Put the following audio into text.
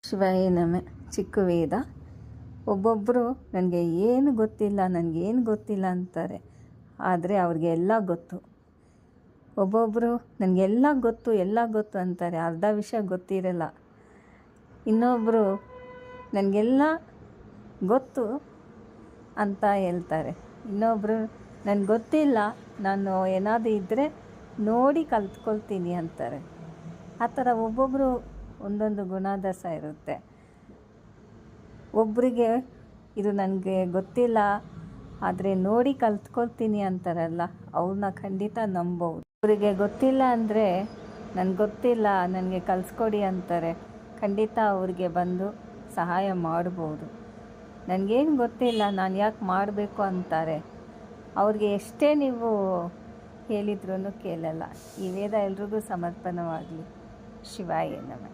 ಶಿವಾಯ ನಮಃ. ಚಿಕ್ಕ ವೇದ. ಒಬ್ಬೊಬ್ಬರು ನನಗೆ ಏನು ಗೊತ್ತಿಲ್ಲ ಅಂತಾರೆ, ಆದರೆ ಅವ್ರಿಗೆ ಎಲ್ಲ ಗೊತ್ತು. ಒಬ್ಬೊಬ್ಬರು ನನಗೆಲ್ಲ ಗೊತ್ತು ಅಂತಾರೆ, ಅರ್ಧ ವಿಷಯ ಗೊತ್ತಿರಲ್ಲ. ಇನ್ನೊಬ್ಬರು ನನಗೆಲ್ಲ ಗೊತ್ತು ಅಂತ ಹೇಳ್ತಾರೆ. ಇನ್ನೊಬ್ಬರು ನನಗೆ ಗೊತ್ತಿಲ್ಲ, ನಾನು ಏನಾದರೂ ಇದ್ದರೆ ನೋಡಿ ಕಲ್ತ್ಕೊಳ್ತೀನಿ ಅಂತಾರೆ. ಆ ಥರ ಒಬ್ಬೊಬ್ಬರು ಒಂದೊಂದು ಗುಣಾದರ್ಶ ಇರುತ್ತೆ. ಒಬ್ಬರಿಗೆ ಇದು ನನಗೆ ಗೊತ್ತಿಲ್ಲ, ಆದರೆ ನೋಡಿ ಕಲ್ತ್ಕೊಳ್ತೀನಿ ಅಂತಾರಲ್ಲ, ಅವ್ರನ್ನ ಖಂಡಿತ ನಂಬೋದು. ಅವರಿಗೆ ಗೊತ್ತಿಲ್ಲ ಅಂದರೆ ನನಗೆ ಗೊತ್ತಿಲ್ಲ, ನನಗೆ ಕಲಿಸ್ಕೊಡಿ ಅಂತಾರೆ, ಖಂಡಿತ ಅವ್ರಿಗೆ ಬಂದು ಸಹಾಯ ಮಾಡ್ಬೋದು. ನನಗೇನು ಗೊತ್ತಿಲ್ಲ, ನಾನು ಯಾಕೆ ಮಾಡಬೇಕು ಅಂತಾರೆ. ಅವ್ರಿಗೆ ಎಷ್ಟೇ ನೀವು ಹೇಳಿದ್ರೂ ಕೇಳಲ್ಲ. ಈ ವೇದ ಎಲ್ರಿಗೂ ಸಮರ್ಪಣವಾಗಲಿ. ಶಿವಾಯ ನಮಃ.